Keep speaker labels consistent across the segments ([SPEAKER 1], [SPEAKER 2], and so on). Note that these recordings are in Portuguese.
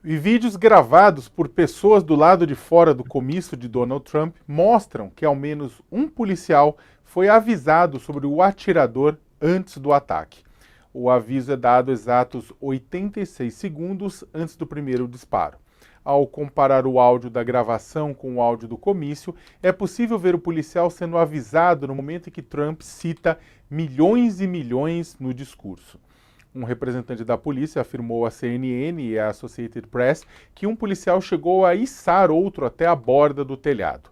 [SPEAKER 1] E vídeos gravados por pessoas do lado de fora do comício de Donald Trump mostram que ao menos um policial foi avisado sobre o atirador antes do ataque. O aviso é dado exatos 86 segundos antes do primeiro disparo. Ao comparar o áudio da gravação com o áudio do comício, é possível ver o policial sendo avisado no momento em que Trump cita milhões e milhões no discurso. Um representante da polícia afirmou à CNN e à Associated Press que um policial chegou a içar outro até a borda do telhado.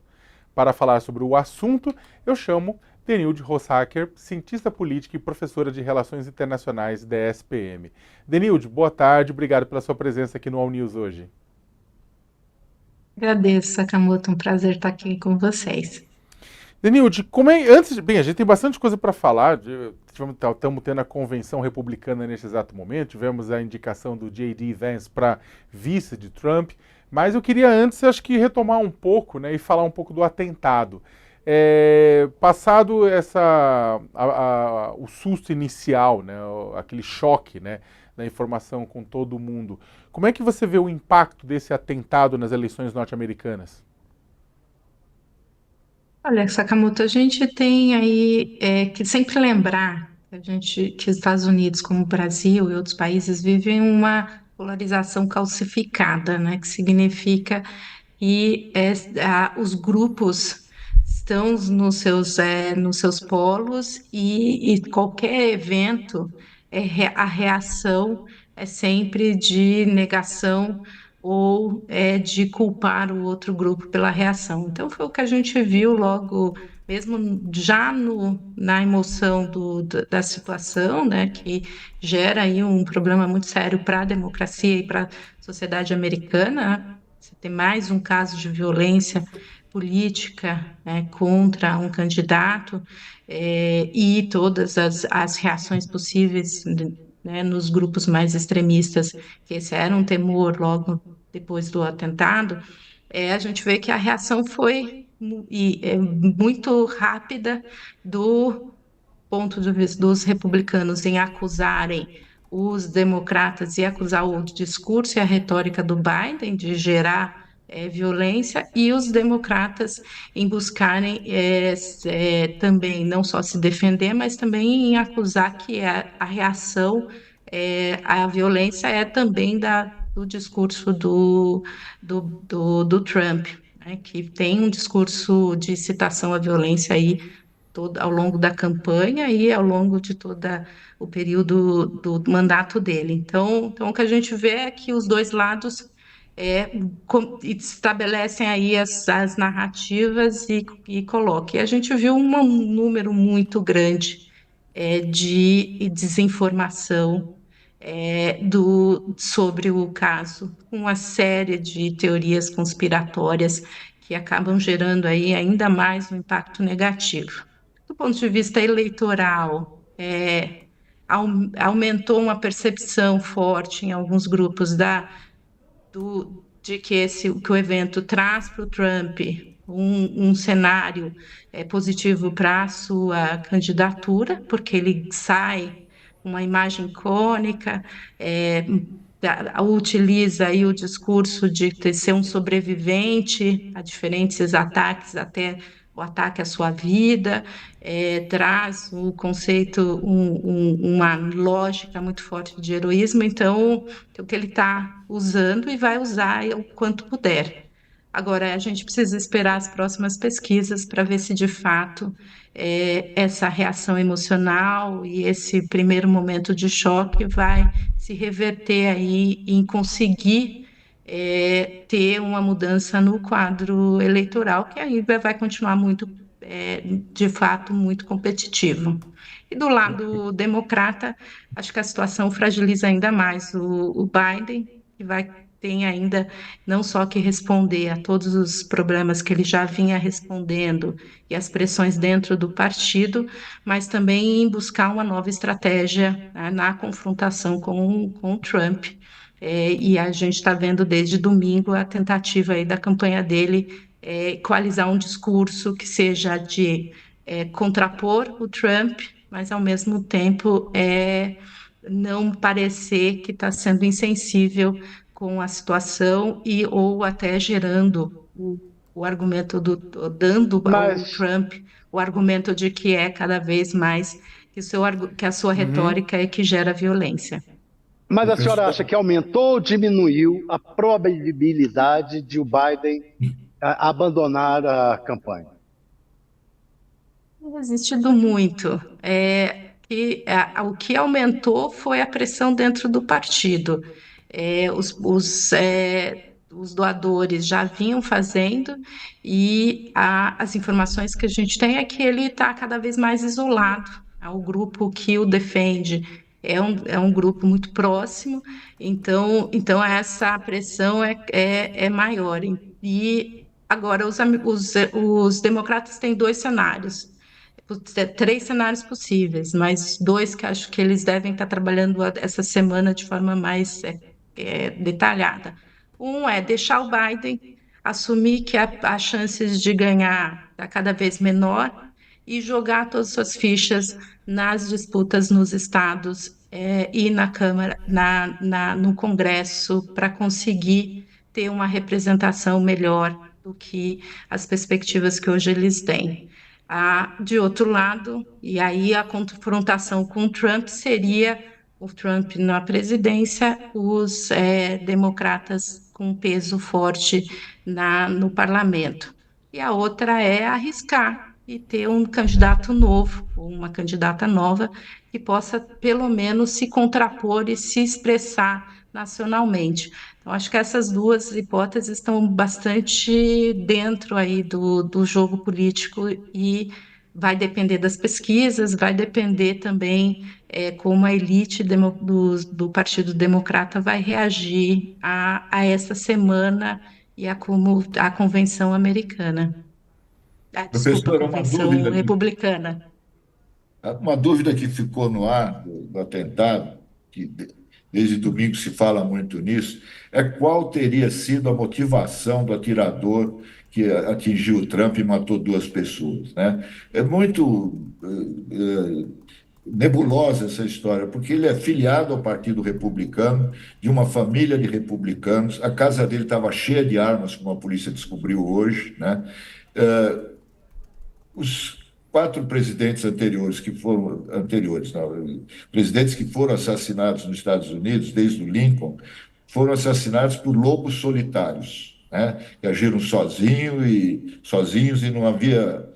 [SPEAKER 1] Para falar sobre o assunto, eu chamo Denilde Roshacker, cientista política e professora de Relações Internacionais da ESPM. Denilde, boa tarde, obrigado pela sua presença aqui no All News hoje.
[SPEAKER 2] Agradeço, Sakamoto, um prazer estar aqui com vocês.
[SPEAKER 1] Denilde, como é. Antes de. Bem, a gente tem bastante coisa para falar. Estamos tendo a convenção republicana nesse exato momento. Tivemos a indicação do J.D. Vance para vice de Trump. Mas eu queria antes, acho que, retomar um pouco, né, e falar um pouco do atentado. Passado o susto inicial, né, aquele choque, né, da informação com todo mundo, como é que você vê o impacto desse atentado nas eleições norte-americanas?
[SPEAKER 2] Olha, Sakamoto, a gente tem aí que sempre lembrar que os Estados Unidos, como o Brasil e outros países, vivem uma polarização calcificada, né? Que significa que os grupos estão nos seus polos e qualquer evento, a reação é sempre de negação ou de culpar o outro grupo pela reação. Então, foi o que a gente viu logo, mesmo já na emoção da situação, né, que gera aí um problema muito sério para a democracia e para a sociedade americana. Você tem mais um caso de violência política, né, contra um candidato, e todas as reações possíveis, né, nos grupos mais extremistas, que esse era um temor logo depois do atentado. A gente vê que a reação foi muito rápida do ponto de vista dos republicanos em acusarem os democratas e acusar o discurso e a retórica do Biden de gerar violência, e os democratas em buscarem também não só se defender, mas também em acusar que a reação à violência é também do discurso do Trump, né, que tem um discurso de incitação à violência aí ao longo da campanha e ao longo de todo o período do mandato dele. Então, o que a gente vê é que os dois lados estabelecem aí as narrativas e colocam. E a gente viu um número muito grande de desinformação sobre o caso, uma série de teorias conspiratórias que acabam gerando aí ainda mais um impacto negativo. Do ponto de vista eleitoral, aumentou uma percepção forte em alguns grupos de que que o evento traz para o Trump um cenário positivo para a sua candidatura, porque ele sai com uma imagem icônica, é, utiliza aí o discurso de ser um sobrevivente a diferentes ataques, até o ataque à sua vida, traz o conceito, uma lógica muito forte de heroísmo. Então, o que ele está usando e vai usar o quanto puder. Agora, a gente precisa esperar as próximas pesquisas para ver se de fato essa reação emocional e esse primeiro momento de choque vai se reverter aí em conseguir ter uma mudança no quadro eleitoral, que ainda vai continuar de fato, muito competitivo. E do lado democrata, acho que a situação fragiliza ainda mais o Biden, que vai ter ainda não só que responder a todos os problemas que ele já vinha respondendo e as pressões dentro do partido, mas também em buscar uma nova estratégia, né, na confrontação com o Trump. E a gente está vendo desde domingo a tentativa aí da campanha dele equalizar um discurso que seja de contrapor o Trump, mas ao mesmo tempo não parecer que está sendo insensível com a situação e ou até gerando o argumento dando ao
[SPEAKER 3] Mas,
[SPEAKER 2] Trump o argumento de que é cada vez mais que a sua
[SPEAKER 1] Uhum.
[SPEAKER 2] retórica é que gera violência.
[SPEAKER 3] mas a senhora acha
[SPEAKER 4] Professor,
[SPEAKER 3] que aumentou ou diminuiu a probabilidade de o Biden abandonar a campanha?
[SPEAKER 2] Tem resistido muito. O que aumentou foi a pressão dentro do partido. Os doadores já vinham fazendo, e as informações que a gente tem é que ele está cada vez mais isolado. O grupo que o defende é um grupo muito próximo, então essa pressão é maior. E agora os democratas têm dois cenários, três cenários possíveis, mas dois que acho que eles devem estar trabalhando essa semana de forma mais detalhada. Um é deixar o Biden assumir que as chances de ganhar está cada vez menor e jogar todas as suas fichas nas disputas nos estados e na Câmara, no Congresso, para conseguir ter uma representação melhor do que as perspectivas que hoje eles têm. De outro lado, e aí a confrontação com o Trump seria o Trump na presidência, os democratas com peso forte no parlamento. E a outra é arriscar e ter um candidato novo, ou uma candidata nova, que possa, pelo menos, se contrapor e se expressar nacionalmente. Então, acho que essas duas hipóteses estão bastante dentro aí do jogo político, e vai depender das pesquisas, vai depender também como a elite do Partido Democrata vai reagir a essa semana e a como a convenção americana. Desculpa, a
[SPEAKER 4] professor,
[SPEAKER 2] convenção republicana.
[SPEAKER 4] uma dúvida que ficou no ar do atentado, desde domingo se fala muito nisso, é qual teria sido a motivação do atirador que atingiu o Trump e matou duas pessoas, né? É muito nebulosa essa história, porque ele é filiado ao Partido Republicano, de uma família de republicanos. A casa dele estava cheia de armas, como a polícia descobriu hoje, né? Os quatro presidentes anteriores, não, presidentes que foram assassinados nos Estados Unidos, desde o Lincoln, foram assassinados por lobos solitários, né? Que agiram sozinhos e não havia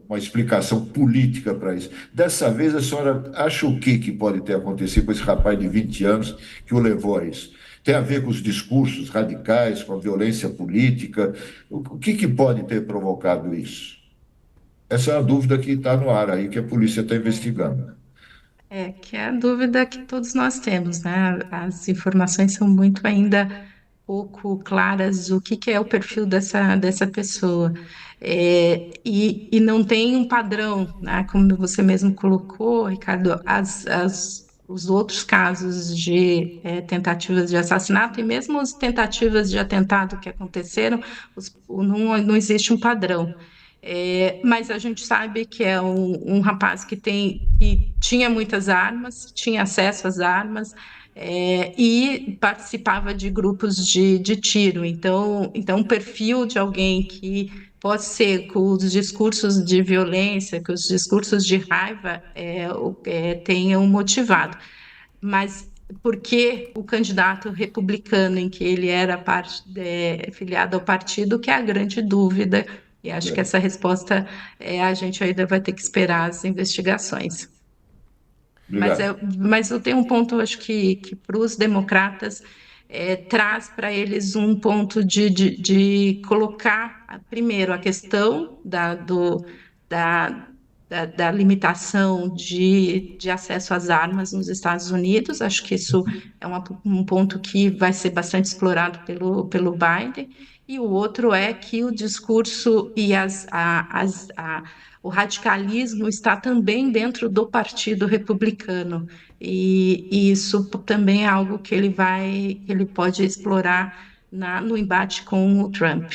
[SPEAKER 4] uma explicação política para isso. Dessa vez, a senhora acha o que pode ter acontecido com esse rapaz de 20 anos que o levou a isso? Tem a ver com os discursos radicais, com a violência política? O que pode ter provocado isso? Essa é a dúvida que está no ar aí, que a polícia está investigando.
[SPEAKER 2] Que é a dúvida que todos nós temos, né? As informações são muito ainda pouco claras do que é o perfil dessa pessoa. E não tem um padrão, né? Como você mesmo colocou, Ricardo, os outros casos de tentativas de assassinato e mesmo as tentativas de atentado que aconteceram, não existe um padrão. Mas a gente sabe que é um rapaz que tinha muitas armas, tinha acesso às armas, e participava de grupos de tiro. Então, o perfil de alguém que pode ser com os discursos de violência, com os discursos de raiva, tenham motivado. Mas por que o candidato republicano, em que ele era filiado ao partido, que é a grande dúvida, e acho que essa resposta a gente ainda vai ter que esperar as investigações.
[SPEAKER 4] Obrigado.
[SPEAKER 2] Mas eu tenho um ponto, acho que para os democratas traz para eles um ponto de colocar, primeiro, a questão da, da limitação de acesso às armas nos Estados Unidos. Acho que isso é um ponto que vai ser bastante explorado pelo Biden. E o outro é que o discurso e o radicalismo está também dentro do Partido Republicano, e isso também é algo que ele pode explorar no embate com o Trump.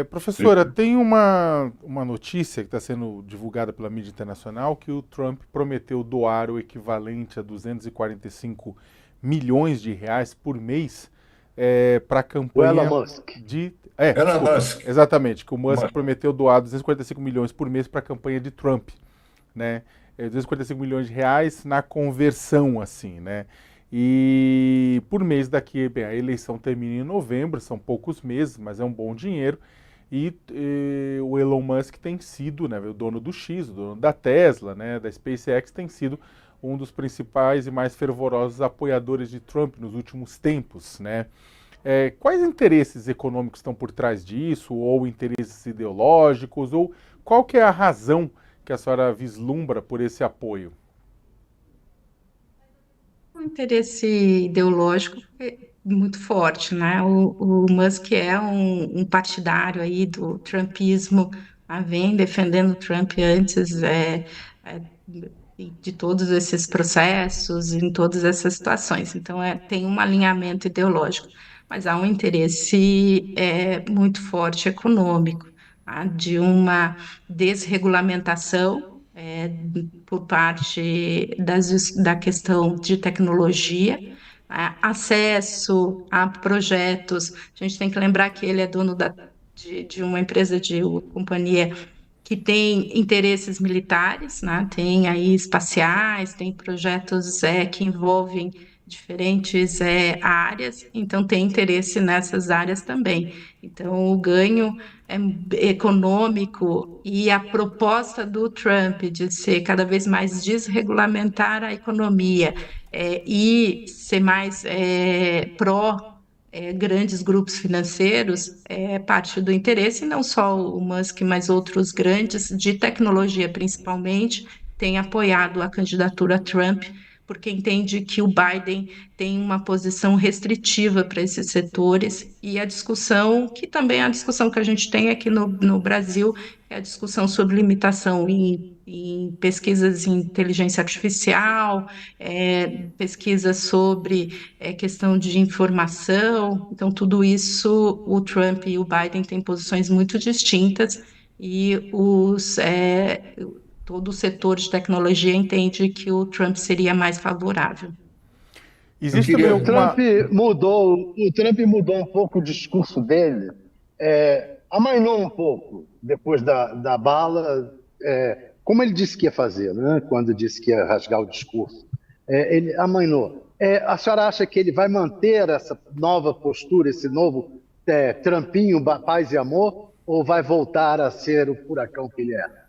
[SPEAKER 1] Professora, tem uma notícia que está sendo divulgada pela mídia internacional que o Trump prometeu doar o equivalente a 245 milhões de reais por mês para a
[SPEAKER 3] O
[SPEAKER 1] campanha
[SPEAKER 3] Elon Musk.
[SPEAKER 1] de...
[SPEAKER 4] Elon
[SPEAKER 1] desculpa,
[SPEAKER 4] Musk.
[SPEAKER 1] exatamente, que o Musk prometeu doar 245 milhões por mês para a campanha de Trump, né? 245 milhões de reais na conversão, assim, né? E por mês daqui, bem, a eleição termina em novembro, são poucos meses, mas é um bom dinheiro. E o Elon Musk tem sido, né, o dono do X, o dono da Tesla, né, da SpaceX, tem sido um dos principais e mais fervorosos apoiadores de Trump nos últimos tempos, né? Quais interesses econômicos estão por trás disso, ou interesses ideológicos, ou qual que é a razão que a senhora vislumbra por esse apoio?
[SPEAKER 2] O interesse ideológico é muito forte, né? O Musk é um partidário aí do trumpismo, vem defendendo Trump antes é, de todos esses processos, em todas essas situações. Então, tem um alinhamento ideológico, mas há um interesse muito forte econômico, tá? De uma desregulamentação por parte da questão de tecnologia, acesso a projetos. A gente tem que lembrar que ele é dono de uma empresa de uma companhia que tem interesses militares, né? Tem aí espaciais, tem projetos que envolvem diferentes áreas, então tem interesse nessas áreas também. Então, o ganho econômico e a proposta do Trump de ser cada vez mais desregulamentar a economia e ser mais pró grandes grupos financeiros parte do interesse, e não só o Musk, mas outros grandes de tecnologia, principalmente, têm apoiado a candidatura Trump, porque entende que o Biden tem uma posição restritiva para esses setores, e a discussão, que também é a discussão que a gente tem aqui no Brasil, é a discussão sobre limitação em pesquisas em inteligência artificial, pesquisas sobre questão de informação. Então, tudo isso, o Trump e o Biden têm posições muito distintas, e todo o setor de tecnologia entende que o Trump seria mais favorável.
[SPEAKER 4] Eu
[SPEAKER 1] Existe também
[SPEAKER 4] queria.
[SPEAKER 1] alguma...
[SPEAKER 3] O Trump mudou um pouco o discurso dele, amainou um pouco depois da bala, como ele disse que ia fazer, né? Quando disse que ia rasgar o discurso. Ele amainou. A senhora acha que ele vai manter essa nova postura, esse novo Trumpinho, paz e amor, ou vai voltar a ser o furacão que ele era?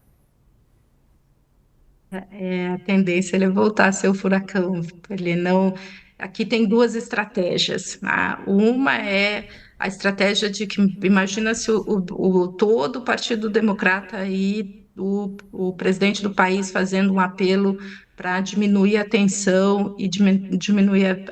[SPEAKER 2] A tendência é ele voltar a ser o furacão. Ele não. Aqui tem duas estratégias, tá? Uma é a estratégia de que imagina se todo o Partido Democrata e o presidente do país fazendo um apelo para diminuir a tensão e diminuir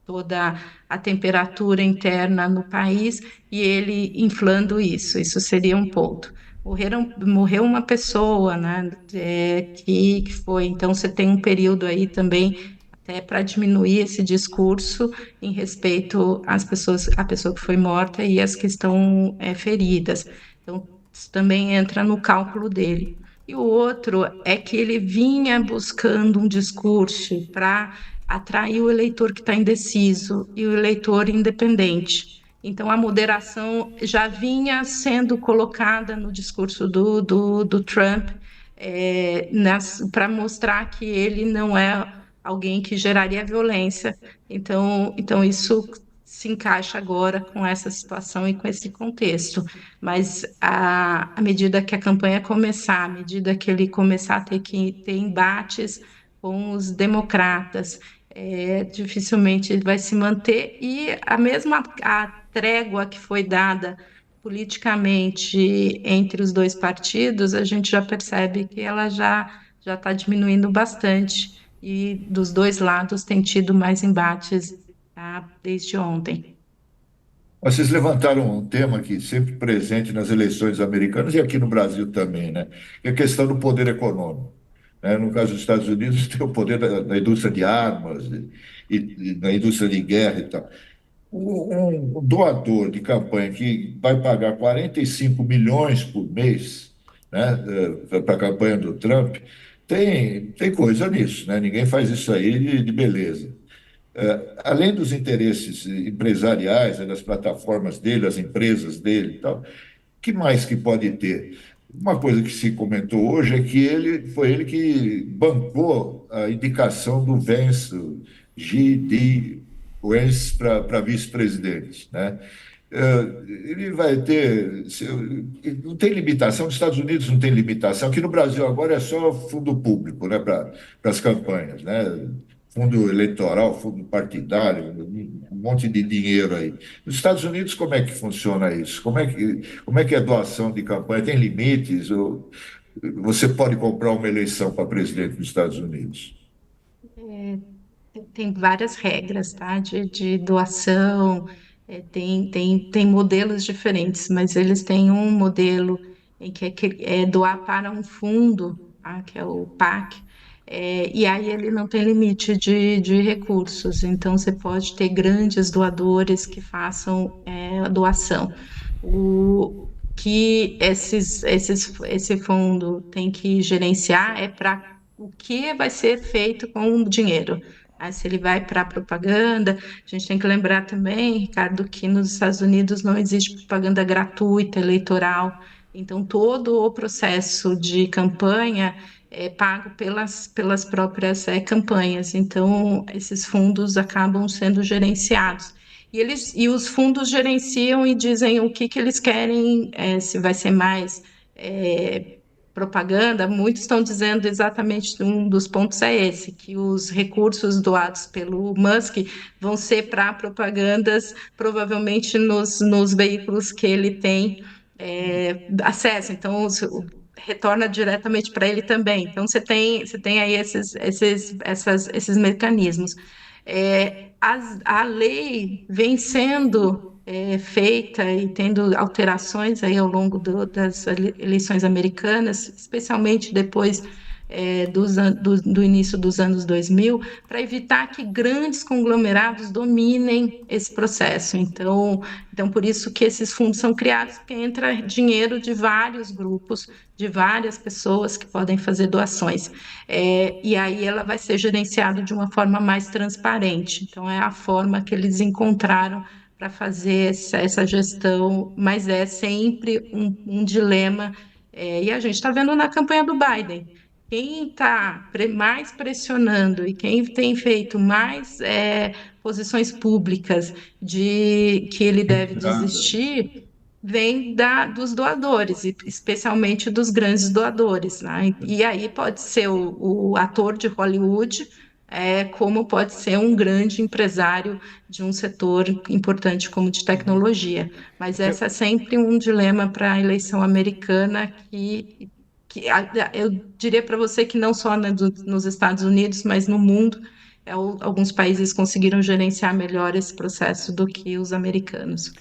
[SPEAKER 2] toda a temperatura interna no país, e ele inflando isso. Isso seria um ponto. Morreu uma pessoa, né, que foi. Então, você tem um período aí também até para diminuir esse discurso em respeito às pessoas, à pessoa que foi morta e as que estão feridas. Então, isso também entra no cálculo dele. E o outro é que ele vinha buscando um discurso para atrair o eleitor que está indeciso e o eleitor independente. Então, a moderação já vinha sendo colocada no discurso do Trump, para mostrar que ele não é alguém que geraria violência. Então isso se encaixa agora com essa situação e com esse contexto. Mas à medida que a campanha começar, à medida que ele começar a ter que ter embates com os democratas, dificilmente ele vai se manter, e a trégua que foi dada politicamente entre os dois partidos, a gente já percebe que ela já está diminuindo bastante, e dos dois lados tem tido mais embates, tá, desde ontem.
[SPEAKER 4] Vocês levantaram um tema que sempre presente nas eleições americanas e aqui no Brasil também, né? Que é a questão do poder econômico, né? No caso dos Estados Unidos, tem o poder da indústria de armas e da indústria de guerra e tal. Um doador de campanha que vai pagar 45 milhões por mês, né, para a campanha do Trump, tem coisa nisso, né? Ninguém faz isso aí de beleza. Além dos interesses empresariais, né, das plataformas dele, das empresas dele e tal, que mais que pode ter? Uma coisa que se comentou hoje é que foi ele que bancou a indicação do Vance, G.D. Vance, para vice-presidente, né? Ele vai ter. Não tem limitação, nos Estados Unidos não tem limitação. Aqui no Brasil agora é só fundo público, né, para as campanhas, né? Fundo eleitoral, fundo partidário, um monte de dinheiro aí. Nos Estados Unidos, como é que funciona isso? Como é que é doação de campanha? Tem limites? Ou você pode comprar uma eleição para presidente nos Estados Unidos?
[SPEAKER 2] Tem várias regras, tá? De doação, tem modelos diferentes, mas eles têm um modelo em que é doar para um fundo, tá? Que é o PAC, e aí ele não tem limite de recursos, então você pode ter grandes doadores que façam a doação. O que esse fundo tem que gerenciar é para o que vai ser feito com o dinheiro. Aí, se ele vai para a propaganda, a gente tem que lembrar também, Ricardo, que nos Estados Unidos não existe propaganda gratuita, eleitoral. Então, todo o processo de campanha é pago pelas próprias campanhas. Então, esses fundos acabam sendo gerenciados. E os fundos gerenciam e dizem o que eles querem, se vai ser mais propaganda. Muitos estão dizendo exatamente um dos pontos é esse, que os recursos doados pelo Musk vão ser para propagandas, provavelmente nos veículos que ele tem acesso. Então, retorna diretamente para ele também. Então, você tem aí esses mecanismos. A lei vem sendo feita e tendo alterações aí ao longo das eleições americanas, especialmente depois do início dos anos 2000, para evitar que grandes conglomerados dominem esse processo. Então, por isso que esses fundos são criados, porque entra dinheiro de vários grupos, de várias pessoas que podem fazer doações. E aí ela vai ser gerenciada de uma forma mais transparente. Então, é a forma que eles encontraram para fazer essa gestão, mas é sempre um dilema. E a gente está vendo na campanha do Biden. Quem está mais pressionando e quem tem feito mais posições públicas de que ele deve desistir vem dos doadores, e especialmente dos grandes doadores, né? E aí pode ser o ator de Hollywood, como pode ser um grande empresário de um setor importante como de tecnologia. Mas esse é sempre um dilema para a eleição americana eu diria para você que não só nos Estados Unidos, mas no mundo, alguns países conseguiram gerenciar melhor esse processo do que os americanos.